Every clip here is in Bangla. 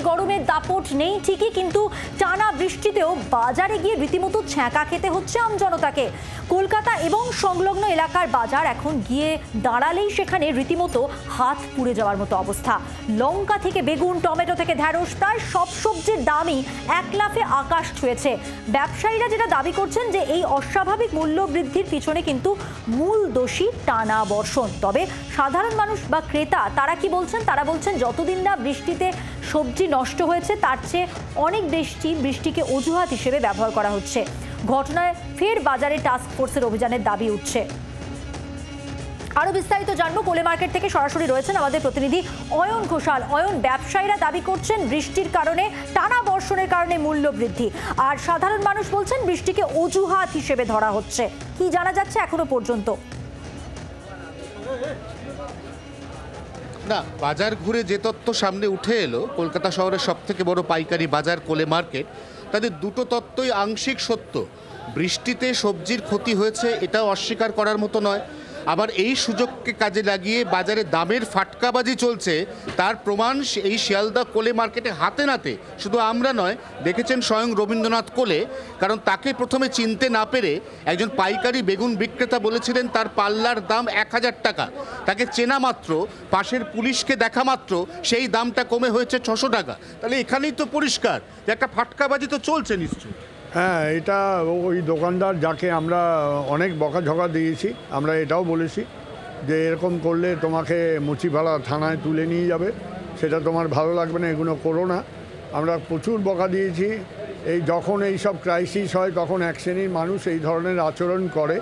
গরমের দাপট নেই ঠিকই, কিন্তু টানা বৃষ্টিতেও বাজারে গিয়ে রীতিমতো ছ্যাঁকা খেতে হচ্ছে আমজনতাকে। কলকাতা এবং সংলগ্ন এলাকার বাজার এখন গিয়ে দাঁড়ালেই সেখানে রীতিমতো হাত পুড়ে যাওয়ার মতো অবস্থা। লঙ্কা থেকে বেগুন, টমেটো থেকে ঢ্যাঁড়স, প্রায় সব সবজির দামই এক লাফে আকাশ ছুঁয়েছে। ব্যবসায়ীরা যেটা দাবি করছেন যে এই অস্বাভাবিক মূল্য বৃদ্ধির পিছনে কিন্তু মূল দোষী টানা বর্ষণ। তবে সাধারণ মানুষ বা ক্রেতা তারা কি বলছেন? তারা বলছেন যতদিন না বৃষ্টিতে সবজি নষ্ট হয়েছে তার চেয়ে অনেক বৃষ্টিকে অজুহাত হিসেবে ব্যবহার করা হচ্ছে। ঘটনায় ফের বাজারে টাস্ক ফোর্সের অভিযানের দাবি উঠছে। আরো বিস্তারিত জানবো, কোলে মার্কেট থেকে সরাসরি রয়েছেন আমাদের প্রতিনিধি অয়ন ঘোষাল। অয়ন, ব্যবসায়ীরা দাবি করছেন বৃষ্টির কারণে, টানা বর্ষণের কারণে মূল্য বৃদ্ধি, আর সাধারণ মানুষ বলছেন বৃষ্টিকে অজুহাত হিসেবে ধরা হচ্ছে। কি জানা যাচ্ছে এখনো পর্যন্ত? না, বাজার ঘুরে যে তথ্য সামনে উঠে এলো, কলকাতা শহরের সবথেকে বড় পাইকারি বাজার কোলে মার্কেট, তাদের দুটো তত্ত্বই আংশিক সত্য। বৃষ্টিতে সবজির ক্ষতি হয়েছে এটাও অস্বীকার করার মতো নয়, আবার এই সুযোগকে কাজে লাগিয়ে বাজারে দামের ফাটকাবাজি চলছে তার প্রমাণ এই শিয়ালদা কোলে মার্কেটে হাতে নাতে শুধু আমরা নয়, দেখেছেন স্বয়ং রবীন্দ্রনাথ কোলে। কারণ তাকে প্রথমে চিনতে না পেরে একজন পাইকারি বেগুন বিক্রেতা বলেছিলেন তার পাল্লার দাম 1000 টাকা। তাকে চেনা মাত্র, পাশের পুলিশকে দেখা মাত্র সেই দামটা কমে হয়েছে 600 টাকা। তাহলে এখানেই তো পরিষ্কার যে একটা ফাটকাবাজি তো চলছে নিশ্চয়ই। হ্যাঁ, এটা ওই দোকানদার যাকে আমরা অনেক বকাঝকা দিয়েছি, আমরা এটাও বলেছি যে এরকম করলে তোমাকে মুচিপাড়া থানায় তুলে নিয়ে যাবে, সেটা তোমার ভালো লাগবে না, এগুলো করো না। আমরা প্রচুর বকা দিয়েছি। যখন এই সব ক্রাইসিস হয় তখন এক শ্রেণীর মানুষ এই ধরনের আচরণ করে,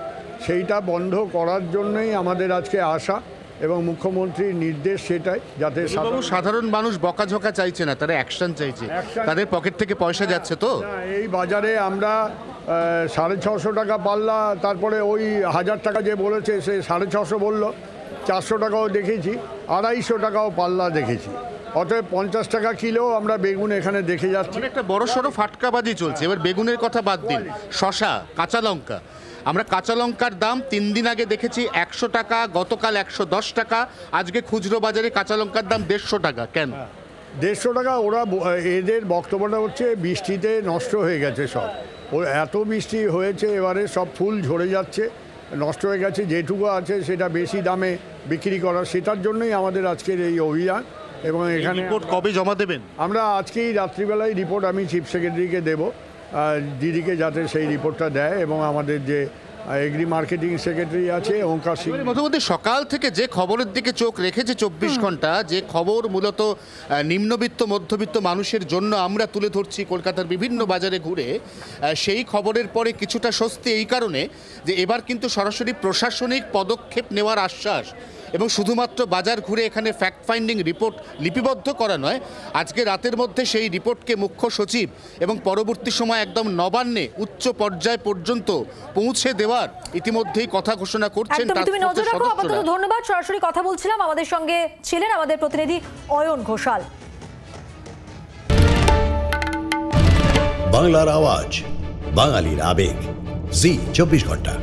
সেইটা বন্ধ করার জন্যই আমাদের আজকে আসা এবং মুখ্যমন্ত্রীর নির্দেশ সেটাই, যাতে সাধারণ মানুষ বকাঝকা চাইছে না, তারা অ্যাকশন চাইছে। তাদের পকেট থেকে পয়সা যাচ্ছে তো। এই বাজারে আমরা 650 টাকা পাল্লা, তারপরে ওই 1000 টাকা যে বলেছে সে 650 বললো, 400 টাকাও দেখেছি, 250 টাকাও পাল্লা দেখেছি। অতএব 50 টাকা কিলো আমরা বেগুন এখানে দেখে যাচ্ছি। একটা বড় সড়ো ফাটকাবাজি চলছে। এবার বেগুনের কথা বাদ দিন, শশা, কাঁচা লঙ্কা, আমরা কাঁচা লঙ্কার দাম 3 দিন আগে দেখেছি 100 টাকা, গতকাল 110 টাকা, আজকে খুচরো বাজারে কাঁচা লঙ্কার দাম 150 টাকা। কেন 150 টাকা? ওরা এদের বক্তব্যটা হচ্ছে বৃষ্টিতে নষ্ট হয়ে গেছে সব। এত বৃষ্টি হয়েছে এবারে, সব ফুল ঝরে যাচ্ছে, নষ্ট হয়ে গেছে, যেটুকু আছে সেটা বেশি দামে বিক্রি করা, সেটার জন্যই আমাদের আজকের এই অভিযান। এবং এখানে রিপোর্ট কবে জমা দেবেন? আমরা আজকেই রাত্রিবেলায় রিপোর্ট আমি চিফ সেক্রেটারিকে দেব, দিদিকে যাতে সেই রিপোর্টটা দেয়, এবং আমাদের যে এগ্রি মার্কেটিং সেক্রেটারি আছে ওঙ্কার সিং। মধ্যে সকাল থেকে যে খবরের দিকে চোখ রেখেছে 24 ঘন্টা, যে খবর মূলত নিম্নবিত্ত মধ্যবিত্ত মানুষের জন্য আমরা তুলে ধরছি কলকাতার বিভিন্ন বাজারে ঘুরে, সেই খবরের পরে কিছুটা স্বস্তি এই কারণে যে এবার কিন্তু সরাসরি প্রশাসনিক পদক্ষেপ নেওয়ার আশ্বাস, এবং শুধুমাত্র বাজার ঘুরে এখানে ফ্যাক্ট ফাইন্ডিং রিপোর্ট লিপিবদ্ধ করা নয়, আজকে রাতের মধ্যে সেই রিপোর্টকে মুখ্য সচিব এবং পরবর্তী সময় একদম নবান্নে উচ্চ পর্যায় পর্যন্ত পৌঁছে দেওয়ার ইতিমধ্যেই কথা ঘোষণা করছেন। ধন্যবাদ। সরাসরি কথা বলছিলাম, আমাদের সঙ্গে ছিলেন আমাদের প্রতিনিধি অয়ন ঘোষাল। বাংলার আওয়াজ, বাঙালির আবেগ, জি 24 ঘন্টা।